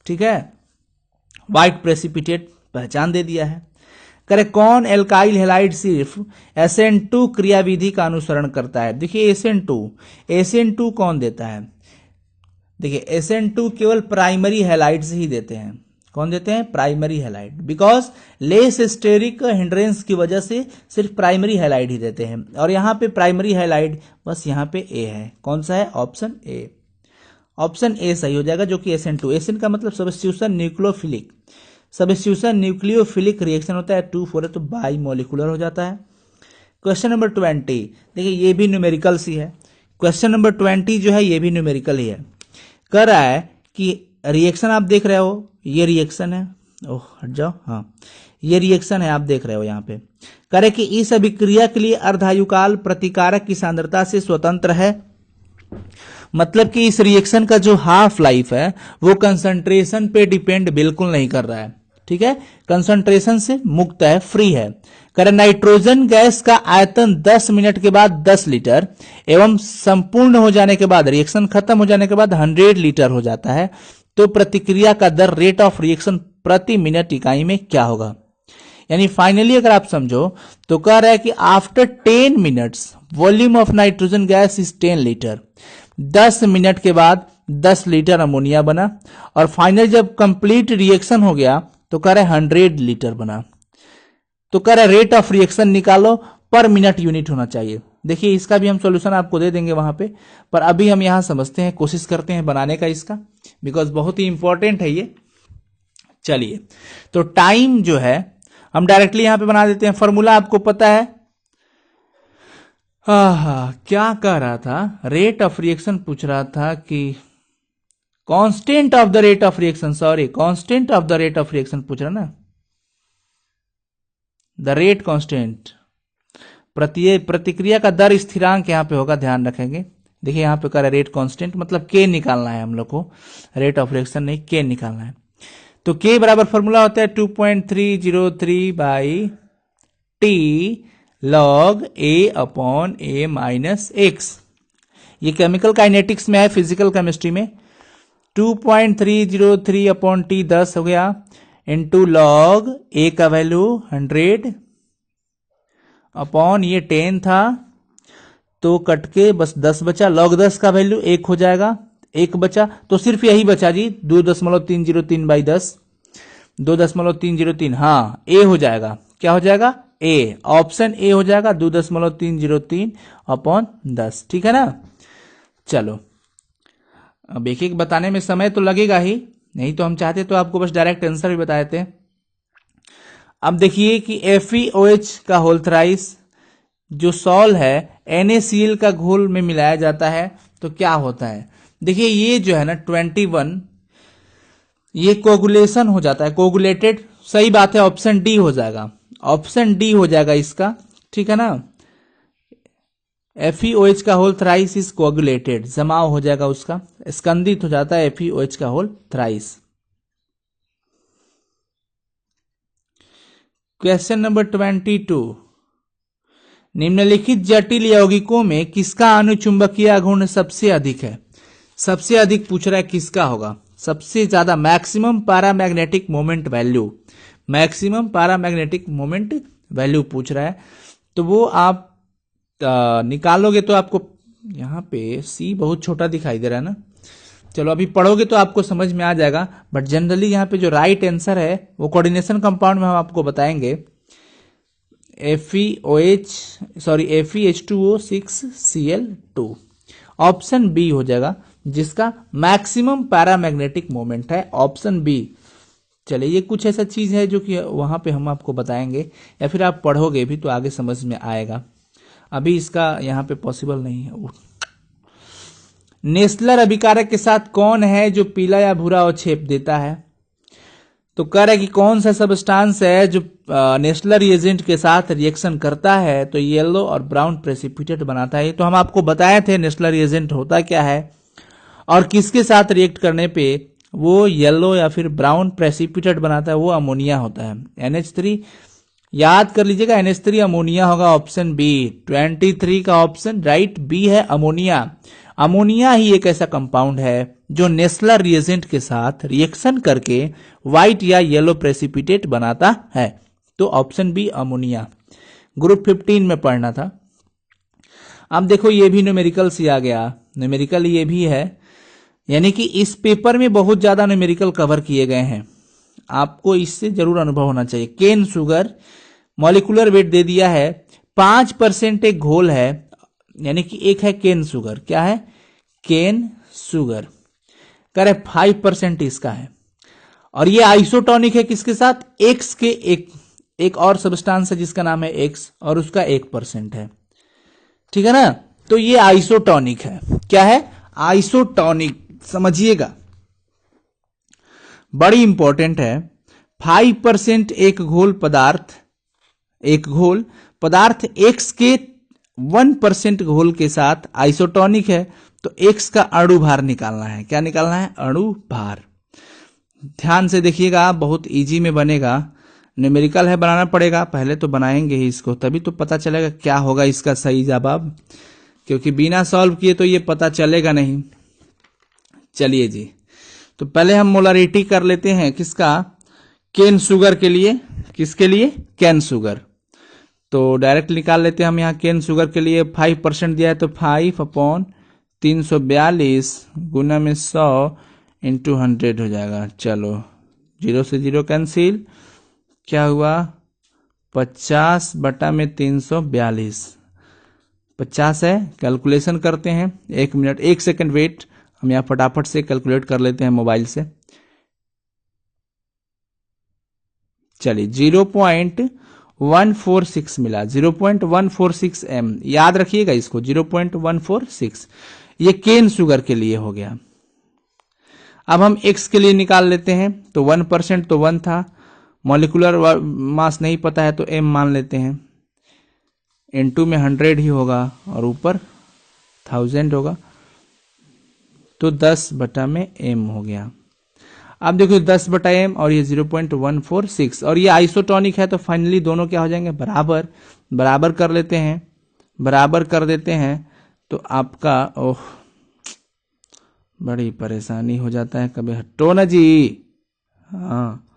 ठीक है, व्हाइट प्रेसिपिटेट पहचान दे दिया है। करे कौन एल्काइल हैलाइड सिर्फ SN2 क्रियाविधि का अनुसरण करता है। देखिए SN2 कौन देता है? देखिए SN2 केवल प्राइमरी हैलाइड्स ही देते हैं। कौन देते हैं? Primary halide, because less steric hindrance की वजह से सिर्फ प्राइमरी हैलाइड ही देते हैं। और यहां पे प्राइमरी हैलाइड बस यहां पे ए है। कौन सा है? Option A. ऑप्शन ए सही हो जाएगा, जो कि SN2। SN का मतलब substitution nucleophilic, substitution nucleophilic reaction होता है। 2,4 है तो बाई मोलिकुलर हो जाता है। क्वेश्चन नंबर 20, देखिए ये भी न्यूमेरिकल सी है। क्वेश्चन नंबर 20 जो है ये भी न्यूमेरिकल ही है। कह रहा है कि रिएक्शन आप देख रहे हो, ये रिएक्शन है, ओह हट जाओ, हाँ ये रिएक्शन है आप देख रहे हो यहाँ पे। कह रहे कि इस अभिक्रिया के लिए अर्धायुकाल प्रतिकारक की सांद्रता से स्वतंत्र है, मतलब कि इस रिएक्शन का जो हाफ लाइफ है वो कंसंट्रेशन पे डिपेंड बिल्कुल नहीं कर रहा है। ठीक है, कंसंट्रेशन से मुक्त है, फ्री है। करें नाइट्रोजन गैस का आयतन 10 मिनट के बाद 10 लीटर एवं संपूर्ण हो जाने के बाद, रिएक्शन खत्म हो जाने के बाद 100 लीटर हो जाता है, तो प्रतिक्रिया का दर रेट ऑफ रिएक्शन प्रति मिनट इकाई में क्या होगा। यानी फाइनली अगर आप समझो तो कह रहा है कि after 10 minutes volume of nitrogen gas is 10 litre. 10 minute के बाद 10 लीटर अमोनिया बना, और फाइनल जब कंप्लीट रिएक्शन हो गया तो कह रहा है 100 लीटर बना। तो कह रहा है रेट ऑफ रिएक्शन निकालो, पर मिनट यूनिट होना चाहिए। देखिए इसका भी हम सॉल्यूशन आपको दे देंगे वहां पे, पर अभी हम यहां समझते हैं, कोशिश करते हैं बनाने का इसका, बिकॉज बहुत ही इंपॉर्टेंट है ये। चलिए, तो टाइम जो है हम डायरेक्टली यहां पे बना देते हैं। फॉर्मूला आपको पता है, क्या कह रहा था, रेट ऑफ रिएक्शन पूछ रहा था कि constant of the rate of reaction, sorry constant of the rate of reaction पूछ रहा ना, द रेट कांस्टेंट, प्रतिक्रिया का दर स्थिरांक यहां पे होगा, ध्यान रखेंगे। देखिए यहां पे कह रहा है रेट कांस्टेंट, मतलब के निकालना है हम लोग को, रेट ऑफ रिएक्शन नहीं, के निकालना है। तो के बराबर फॉर्मूला होता है 2.303 by T log A/A minus x. ये केमिकल काइनेटिक्स में है, फिजिकल केमिस्ट्री में 2.303 अपॉन टी 10 हो गया, इंटू लॉग A का वैल्यू 100 अपॉन ये 10 था तो कट के बस 10 बचा, लॉग 10 का वैल्यू 1 हो जाएगा, एक बचा तो सिर्फ यही बचा जी 2.303 बाई 10, 2.303, हाँ ए हो जाएगा। क्या हो जाएगा? ए, ऑप्शन ए हो जाएगा 2.303 अपॉन 10। ठीक है ना। चलो अब एक एक बताने में समय तो लगेगा ही, नहीं तो हम चाहते तो आपको बस डायरेक्ट आंसर भी बताए थे। अब देखिए कि FeOH का होल थ्राइस जो सॉल है NaCl का घोल में मिलाया जाता है तो क्या होता है। देखिए ये जो है ना 21, ये कोगुलेशन हो जाता है, कोगुलेटेड, सही बात है, ऑप्शन डी हो जाएगा, ऑप्शन डी हो जाएगा इसका। ठीक है ना। FeOH का होल थ्राइस इज कोगुलेटेड, जमाव हो जाएगा उसका, स्कंदित हो जाता है FeOH का होल थ्राइस। क्वेश्चन नंबर 22, निम्नलिखित जटिल यौगिकों में किसका अनुचुंबकीय गुण सबसे अधिक है। सबसे अधिक पूछ रहा है किसका होगा, सबसे ज्यादा, maximum paramagnetic moment value, maximum paramagnetic moment value पूछ रहा है। तो वो आप निकालोगे तो आपको यहाँ पे सी बहुत छोटा दिखाई दे रहा है ना। चलो अभी पढ़ोगे तो आपको समझ में आ जाएगा, बट जनरली यहाँ पे जो राइट आंसर है वो कोऑर्डिनेशन कंपाउंड में हम आपको बताएंगे। FeH2O6Cl2, ऑप्शन बी हो जाएगा जिसका मैक्सिमम पैरामैग्नेटिक मोमेंट है, ऑप्शन बी। चलिए ये कुछ ऐसा चीज है जो कि वहां पे हम आपको बताएंगे या फिर आप पढ़ोगे भी तो आगे समझ में आएगा, अभी इसका यहाँ पे पॉसिबल नहीं है। नेस्लर अभिकारक के साथ कौन है जो पीला या भूरा अवक्षेप देता है। तो कह रहा है कि कौन सा सबस्टांस है जो नेस्लर रिएजेंट के साथ रिएक्शन करता है तो येलो और ब्राउन प्रेसिपिटेट बनाता है। तो हम आपको बताए थे नेस्लर रिएजेंट होता क्या है और किसके साथ रिएक्ट करने पे वो येलो या फिर ब्राउन प्रेसिपिटेट बनाता है, वो अमोनिया होता है, NH3। याद कर लीजिएगा NH3 अमोनिया होगा, ऑप्शन बी। 23 का ऑप्शन राइट बी है, अमोनिया। अमोनिया ही एक ऐसा कंपाउंड है जो नेस्लर रिएजेंट के साथ रिएक्शन करके व्हाइट या येलो प्रेसिपिटेट बनाता है। तो ऑप्शन बी अमोनिया, ग्रुप 15 में पढ़ना था। अब देखो ये भी न्यूमेरिकल से आ गया, न्यूमेरिकल ये भी है, यानी कि इस पेपर में बहुत ज्यादा न्यूमेरिकल कवर किए गए हैं, आपको इससे जरूर अनुभव होना चाहिए। केन शुगर, मॉलिक्यूलर वेट दे दिया है 5% एक घोल है, यानी कि एक है केन शुगर, क्या है केन शुगर, कह रहे 5% इसका है, और ये आइसोटोनिक है किसके साथ, एक्स के, एक और सब्सटेंस है जिसका नाम है एक्स और उसका 1% है। ठीक है ना। तो ये आइसोटोनिक है, क्या है आइसोटोनिक, समझिएगा बड़ी इंपॉर्टेंट है। 5% एक घोल पदार्थ, एक घोल पदार्थ एक्स के 1% घोल के साथ आइसोटोनिक है, तो एक्स का अणु भार निकालना है। क्या निकालना है, अणु भार। ध्यान से देखिएगा, बहुत इजी में बनेगा, न्यूमेरिकल है, बनाना पड़ेगा, पहले तो बनाएंगे ही इसको, तभी तो पता चलेगा क्या होगा इसका सही जवाब, क्योंकि बिना सॉल्व किए तो ये पता चलेगा नहीं। चलिए जी, तो पहले हम मोलारिटी कर लेते हैं किसका, केन शुगर के लिए। किसके लिए, केन शुगर। तो डायरेक्ट निकाल लेते हैं हम यहाँ केन शुगर के लिए। 5% दिया है तो 5/342 गुना में 100 इंटू 100 हो जाएगा। चलो 0 से 0 कैंसिल, क्या हुआ 50/342, 50 है। कैलकुलेशन करते हैं, 1 मिनट 1 सेकंड वेट, हम यहाँ फटाफट से कैलकुलेट कर लेते हैं मोबाइल से। चलिए 0.146 मिला, 0.146 m, याद रखिएगा इसको, 0.146, ये केन शुगर के लिए हो गया। अब हम x के लिए निकाल लेते हैं, तो 1% तो 1 था, मॉलिक्यूलर मास नहीं पता है तो m मान लेते हैं, इनटू में 100 ही होगा और ऊपर 1000 होगा, तो 10/m हो गया। अब देखो 10/m और ये 0.146, और ये आइसोटोनिक है तो फाइनली दोनों क्या हो जाएंगे, बराबर। बराबर कर लेते हैं, बराबर कर देते हैं तो आपका, ओह बड़ी परेशानी हो जाता है कभी, हटो ना जी। हाँ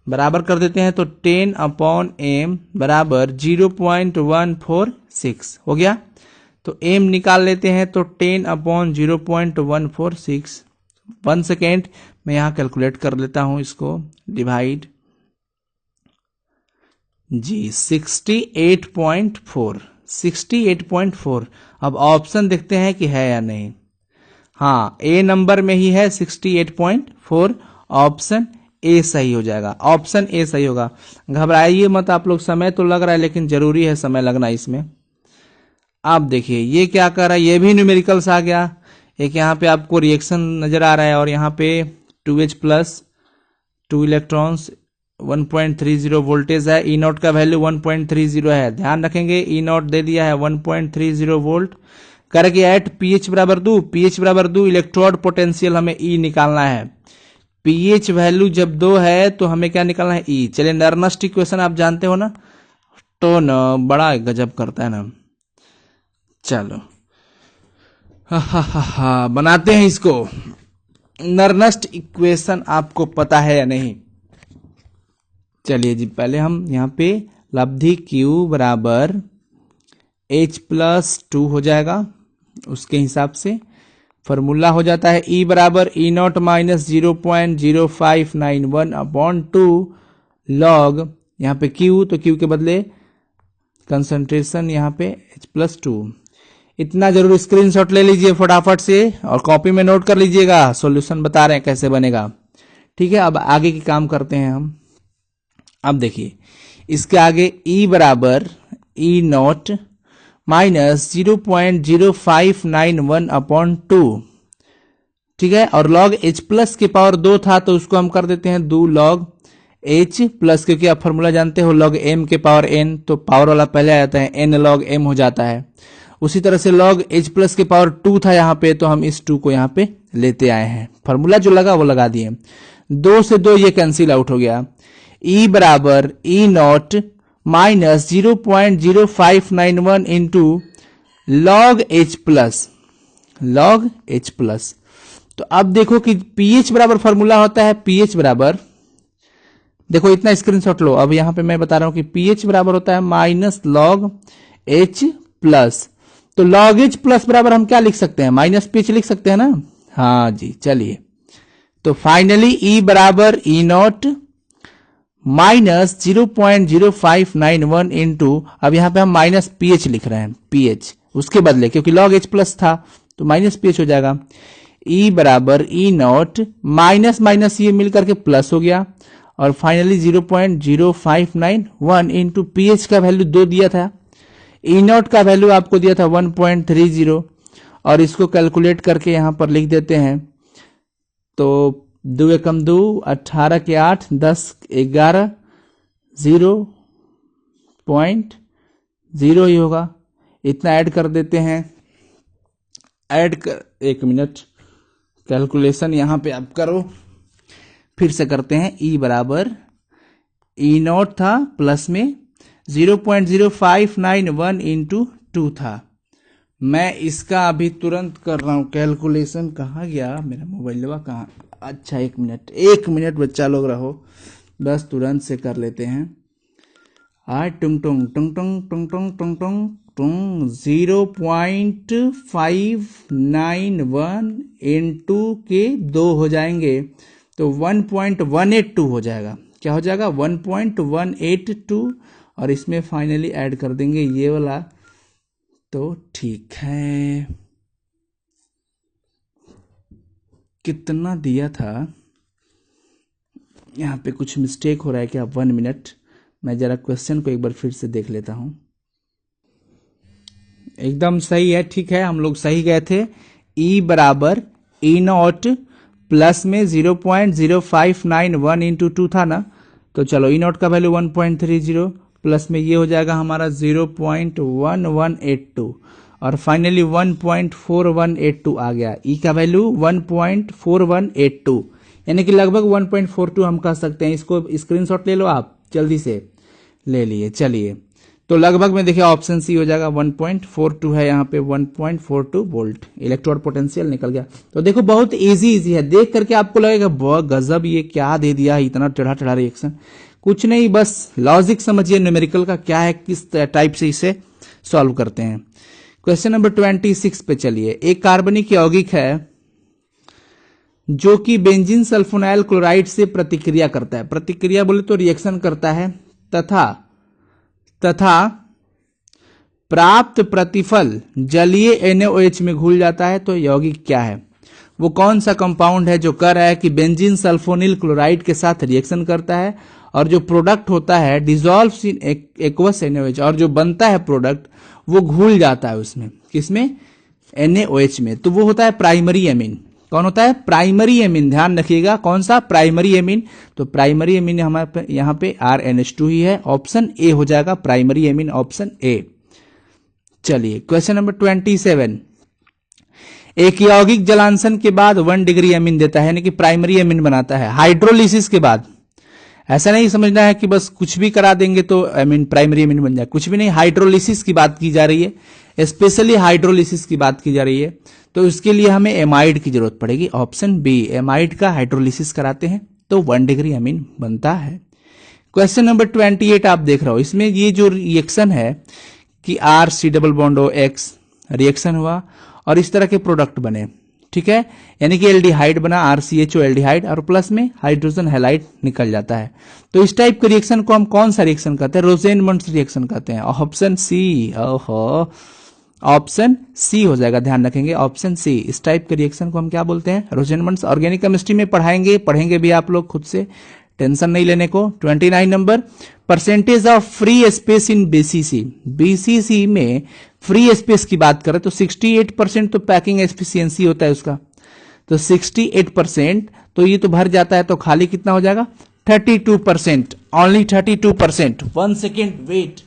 बराबर कर देते हैं तो 10/m बराबर 0.146 हो गया। तो m निकाल लेते हैं, तो 10/0.0146 1 सेकेंड मैं यहाँ कैलकुलेट कर लेता हूँ, इसको डिवाइड जी 68.4। अब ऑप्शन देखते हैं कि है या नहीं। हाँ, ए नंबर में ही है 68.4, ऑप्शन ए सही हो जाएगा, ऑप्शन ए सही होगा। घबराइए मत आप लोग, समय तो लग रहा है लेकिन जरूरी है समय लगना इसमें। आप देखिए ये क्या कर रहा है, ये भी न्यूमेरिकल्स आ गया। एक यहाँ पे आपको रिएक्शन नजर आ रहा है और यहाँ पे 2H प्लस 2 इलेक्ट्रॉन्स 1.30 वोल्टेज है। ई नॉट का वैल्यू 1.30 है, ध्यान रखेंगे ई नॉट दे दिया है 1.30 वोल्ट। करके एट पीएच बराबर 2 इलेक्ट्रोड पोटेंशियल हमें ई निकालना है। पीएच वैल्यू जब 2 है तो हमें क्या निकालना है, ई। चलिए नर्नस्ट इक्वेशन आप जानते हो ना, तो न बड़ा गजब करता है ना। चलो हा बनाते हैं इसको। नर्नस्ट इक्वेशन आपको पता है या नहीं? चलिए जी, पहले हम यहाँ पे लब्धि Q बराबर H प्लस 2 हो जाएगा, उसके हिसाब से फॉर्मूला हो जाता है E बराबर E नॉट माइनस 0.0591/2 लॉग यहाँ पे Q, तो Q के बदले कंसंट्रेशन यहाँ पे H प्लस 2। इतना जरूर स्क्रीनशॉट ले लीजिए फटाफट से और कॉपी में नोट कर लीजिएगा, सॉल्यूशन बता रहे हैं कैसे बनेगा। ठीक है, अब आगे की काम करते हैं हम। अब देखिए इसके आगे E बराबर E नॉट माइनस 0.0591/2, ठीक है। और लॉग H प्लस के पावर 2 था तो उसको हम कर देते हैं 2 लॉग H प्लस, क्योंकि आप फॉर्मूला जानते हो लॉग M के पावर n, तो पावर वाला पहले आ जाता है, n लॉग m हो जाता है। उसी तरह से लॉग H प्लस के पावर 2 था यहाँ पे, तो हम इस 2 को यहाँ पे लेते आए हैं। फॉर्मूला जो लगा वो लगा दिए, 2 से 2 ये कैंसिल आउट हो गया। E बराबर E not minus 0.0591 into log H plus, log H plus. तो अब देखो कि pH बराबर फॉर्मूला होता है, pH बराबर, देखो इतना स्क्रीनशॉट लो। अब यहां पे मैं बता रहा हूं कि pH बराबर होता है माइनस लॉग H प्लस। तो लॉग H प्लस बराबर हम क्या लिख सकते हैं, माइनस pH लिख सकते हैं ना। हाँ जी, चलिए तो फाइनली E बराबर E नॉट माइनस 0.0591 इंटू, अब यहां पे हम माइनस pH लिख रहे हैं, pH उसके बदले, क्योंकि log H प्लस था तो माइनस pH हो जाएगा। E बराबर E नॉट माइनस माइनस ये मिलकर के प्लस हो गया और फाइनली 0.0591 इंटू pH का वैल्यू 2 दिया था, E नॉट का वैल्यू आपको दिया था 1.30, और इसको कैलकुलेट करके यहां पर लिख देते हैं। तो 2 एकम 2, 18 के 8, 10 11, 0.0 ही होगा, इतना ऐड कर देते हैं। ऐड कर, 1 मिनट कैलकुलेशन यहां पे आप करो, फिर से करते हैं। E बराबर E नॉट था प्लस में 0.0591 इंटू 2 था। मैं इसका अभी तुरंत कर रहा हूं कैलकुलेशन। कहाँ गया मेरा मोबाइल, कहाँ? अच्छा 1 मिनट बच्चा लोग रहो, बस तुरंत से कर लेते हैं। टुंग टुंग टुंग टुंग टुंग टुंग टुंग टुंग टुंग 0.591 इंटू के 2 हो जाएंगे तो 1.182 हो जाएगा। क्या हो जाएगा? 1.182, और इसमें फाइनली ऐड कर देंगे ये वाला, तो ठीक है। कितना दिया था, यहाँ पे कुछ मिस्टेक हो रहा है क्या? 1 मिनट, मैं जरा क्वेश्चन को एक बार फिर से देख लेता हूं। एकदम सही है, ठीक है, हम लोग सही गए थे। E बराबर E नॉट प्लस में 0.0591 इंटू 2 था ना, तो चलो E नॉट का वैल्यू 1.30 प्लस में ये हो जाएगा हमारा 0.1182, और फाइनली 1.4182 आ गया। E का वैल्यू 1.4182, यानी कि लगभग 1.42 हम कह सकते हैं। इसको स्क्रीनशॉट ले लो आप, जल्दी से ले लिए। चलिए तो लगभग में देखिए ऑप्शन सी हो जाएगा, 1.42 है यहाँ पे, 1.42 वोल्ट इलेक्ट्रोड पोटेंशियल निकल गया। तो देखो बहुत इजी है, देख करके आपको लगेगा बहुत गजब, ये क्या दे दिया है, इतना टेढ़ा टेढ़ा रिएक्शन। कुछ नहीं, बस लॉजिक समझिए न्यूमेरिकल का क्या है, किस टाइप से इसे सॉल्व करते हैं। क्वेश्चन नंबर 26 पे चलिए। एक कार्बनिक यौगिक है जो कि बेंजीन सल्फोनाइल क्लोराइड से प्रतिक्रिया करता है। प्रतिक्रिया बोले तो रिएक्शन करता है तथा प्राप्त प्रतिफल जलीय NaOH में घुल जाता है। तो यौगिक क्या है? वो कौन सा कंपाउंड है जो कह रहा है कि बेंजीन सल्फोनिल क्लोराइड के साथ रिएक्शन करता है और जो प्रोडक्ट होता है डिजॉल्व्स इन एक्वस NaOH, और जो बनता है प्रोडक्ट वो घुल जाता है उसमें, किसमें? NaOH में। तो वो होता है प्राइमरी एमीन। कौन होता है? Primary amine. ध्यान रखिएगा, कौन सा? Primary amine. तो प्राइमरी एमीन हमारे यहाँ पे RNH2 ही है। ऑप्शन ए हो जाएगा प्राइमरी एमीन, ऑप्शन ए। चलिए क्वेश्चन नंबर 27। एक यौगिक जलांशन के बाद 1 डिग्री एमीन देता है, यानी कि प्राइमरी एमीन बनाता है हाइड्रोलिसिस के बाद। ऐसा नहीं समझना है कि बस कुछ भी करा देंगे तो एमीन प्राइमरी एमीन बन जाए, कुछ भी नहीं। हाइड्रोलिसिस की बात की जा रही है, स्पेशली हाइड्रोलिसिस की बात की जा रही है। तो इसके लिए हमें एमाइड की जरूरत पड़ेगी, ऑप्शन बी। एमाइड का हाइड्रोलिसिस कराते हैं तो 1 डिग्री एमीन बनता है। क्वेश्चन नंबर 28 आप देख रहे हो। इसमें ये जो रिएक्शन है कि RC+X रिएक्शन हुआ और इस तरह के प्रोडक्ट बने, ठीक है, यानी कि एल्डिहाइड बना, RCHO एल्डिहाइड, और प्लस में हाइड्रोजन हैलाइड निकल जाता है। तो इस टाइप के रिएक्शन को हम कौन सा रिएक्शन कहते हैं? रोजेनमंड्स रिएक्शन कहते हैं, ऑप्शन सी। ओहो, ऑप्शन सी हो जाएगा, ध्यान रखेंगे, ऑप्शन सी। इस टाइप के रिएक्शन को हम क्या बोलते हैं? रोजेनमंड्स। ऑर्गेनिक केमिस्ट्री में पढ़ेंगे भी आप लोग, खुद से टेंशन नहीं लेने को। 29 number, percentage of free space in BCC। BCC में फ्री स्पेस की बात करें तो 68% तो पैकिंग एफिशिएंसी होता है उसका। तो 68%, तो ये तो भर जाता है, तो खाली कितना हो जाएगा? 32%, ओनली 32%। 1 सेकेंड वेट,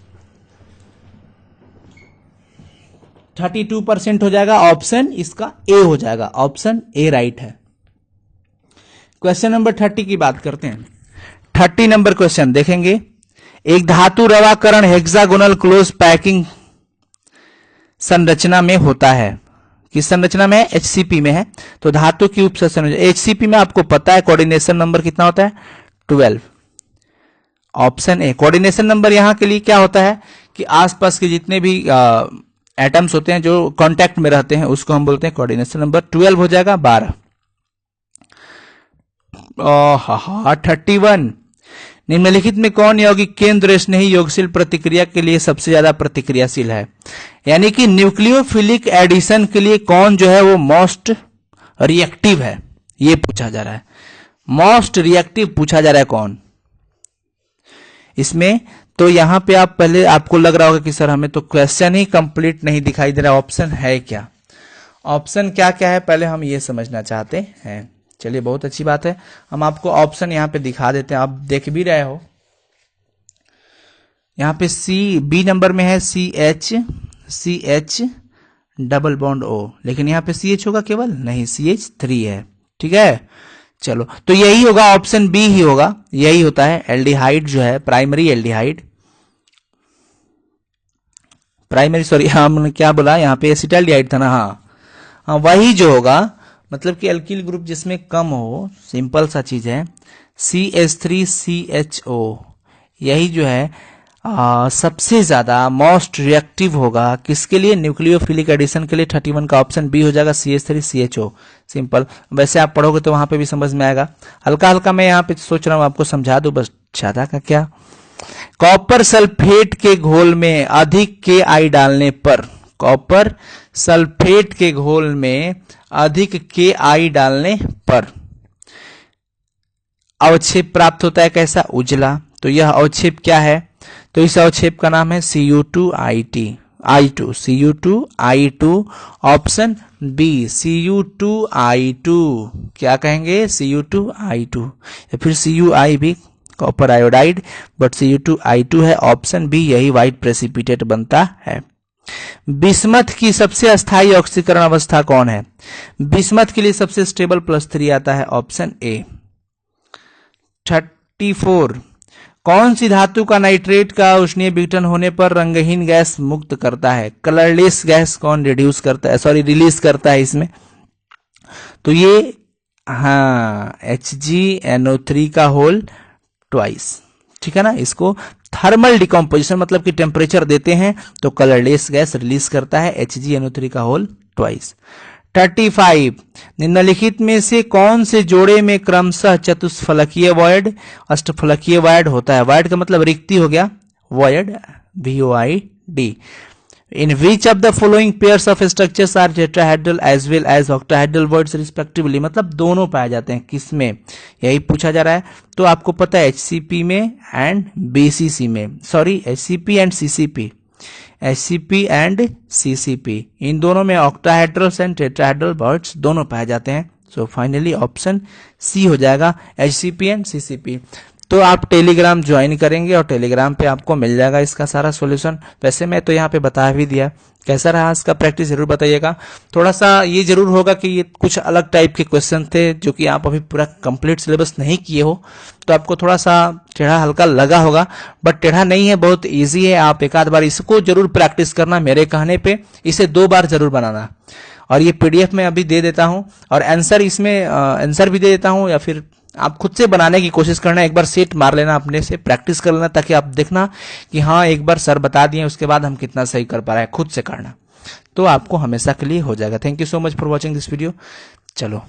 32% हो जाएगा। ऑप्शन इसका ए हो जाएगा, ऑप्शन ए राइट है। क्वेश्चन नंबर 30 की बात करते हैं। 30 नंबर क्वेश्चन देखेंगे। एक धातु रवाकरण हेक्सागोनल क्लोज पैकिंग संरचना में होता है। किस संरचना में है? HCP में है। तो धातु की उप संरचना HCP में आपको पता है कोऑर्डिनेशन नंबर कितना होता है? 12, ऑप्शन ए। कोऑर्डिनेशन नंबर यहां के लिए क्या होता है कि आसपास के जितने भी एटम्स होते हैं जो कांटेक्ट में रहते हैं उसको हम बोलते हैं कोऑर्डिनेशन नंबर। 12 हो जाएगा, 12। 31, निम्नलिखित में कौन यौगिक केंद्र स्नेही यौगिक प्रतिक्रिया के लिए सबसे ज्यादा प्रतिक्रियाशील है? यानी कि न्यूक्लियोफिलिक एडिशन के लिए कौन जो है वो मोस्ट रिएक्टिव है, ये पूछा जा रहा है। मोस्ट रिएक्टिव पूछा जा रहा है कौन इसमें। तो यहां पे आप पहले, आपको लग रहा होगा कि सर हमें तो क्वेश्चन ही कंप्लीट नहीं दिखाई दे रहा, ऑप्शन है क्या? ऑप्शन क्या क्या है पहले हम ये समझना चाहते हैं। चलिए बहुत अच्छी बात है, हम आपको ऑप्शन यहां पे दिखा देते हैं, आप देख भी रहे हो। यहां पे बी नंबर में है CH डबल बॉन्ड O, लेकिन यहां पे CH होगा केवल? नहीं, CH3 है, ठीक है। चलो तो यही होगा, ऑप्शन बी ही होगा, यही होता है एल्डिहाइड जो है, प्राइमरी एल्डिहाइड, प्राइमरी, सॉरी हमने क्या बोला यहाँ पे? एसिटाल्डिहाइड था ना। हाँ, वही जो होगा, मतलब कि एल्किल ग्रुप जिसमें कम हो, सिंपल सा चीज है, CH3CHO, यही जो है सबसे ज्यादा मोस्ट रिएक्टिव होगा। किसके लिए? न्यूक्लियोफिलिक एडिशन के लिए। 31 का ऑप्शन बी हो जाएगा, CH3CHO। सिंपल, वैसे आप पढ़ोगे तो वहां पे भी समझ में आएगा। हल्का हल्का मैं यहाँ पे सोच रहा हूँ आपको समझा दूं, बस ज्यादा का क्या। कॉपर सल्फेट के घोल में अधिक KI डालने पर, कॉपर सल्फेट के घोल में अधिक KI डालने पर अवक्षेप प्राप्त होता है, कैसा? उजला। तो यह अवक्षेप क्या है? तो इस अवक्षेप का नाम है Cu2I2, Cu2I2, option B, Cu2I2। क्या कहेंगे? Cu2I2, या फिर Cui भी कॉपर आयोडाइड, बट Cu2I2 है, ऑप्शन बी, यही व्हाइट प्रेसिपिटेट बनता है। बिस्मथ की सबसे अस्थायी ऑक्सीकरण अवस्था कौन है? बिस्मथ के लिए सबसे स्टेबल +3 आता है, ऑप्शन ए। 34, कौन सी धातु का नाइट्रेट का उष्णीय विघटन होने पर रंगहीन गैस मुक्त करता है? कलरलेस गैस कौन रिड्यूस करता है, सॉरी रिलीज करता है इसमें? तो ये हाँ HgNO3 का होल ट्वाइस, ठीक है ना। इसको थर्मल डिकम्पोजिशन मतलब कि टेम्परेचर देते हैं तो कलरलेस गैस रिलीज करता है HgNO3 का होल ट्वाइस। 35 निम्नलिखित में से कौन से जोड़े में क्रमशः चतुष्फलकीय वॉयड अष्टफलकीय वॉयड होता है। वॉयड का मतलब रिक्ति हो गया, void VOID। In which of the following pairs of structures are tetrahedral as well as octahedral voids respectively, मतलब दोनों पाए जाते हैं किसमें, यही पूछा जा रहा है। तो आपको पता है HCP में एंड BCC में, sorry HCP and CCP, HCP and CCP, इन दोनों में ऑक्टाहेड्रल्स एंड टेट्राहेड्रल voids दोनों पाए जाते हैं। सो फाइनली ऑप्शन C हो जाएगा, HCP एंड CCP। तो आप टेलीग्राम ज्वाइन करेंगे और टेलीग्राम पे आपको मिल जाएगा इसका सारा सॉल्यूशन। वैसे मैं तो यहाँ पे बता भी दिया, कैसा रहा इसका प्रैक्टिस जरूर बताइएगा। थोड़ा सा ये जरूर होगा कि ये कुछ अलग टाइप के क्वेश्चन थे जो कि आप अभी पूरा कंप्लीट सिलेबस नहीं किए हो, तो आपको थोड़ा सा टेढ़ा हल्का लगा होगा, बट टेढ़ा नहीं है, बहुत ईजी है। आप एक आध बार इसको जरूर प्रैक्टिस करना, मेरे कहने पे इसे 2 बार जरूर बनाना। और ये PDF में अभी दे देता हूँ और आंसर इसमें आंसर भी दे देता हूँ, या फिर आप खुद से बनाने की कोशिश करना, एक बार सेट मार लेना, अपने से प्रैक्टिस कर लेना, ताकि आप देखना कि हाँ एक बार सर बता दिए उसके बाद हम कितना सही कर पा रहे हैं, खुद से करना, तो आपको हमेशा के लिए हो जाएगा। Thank you so much for watching this video. चलो।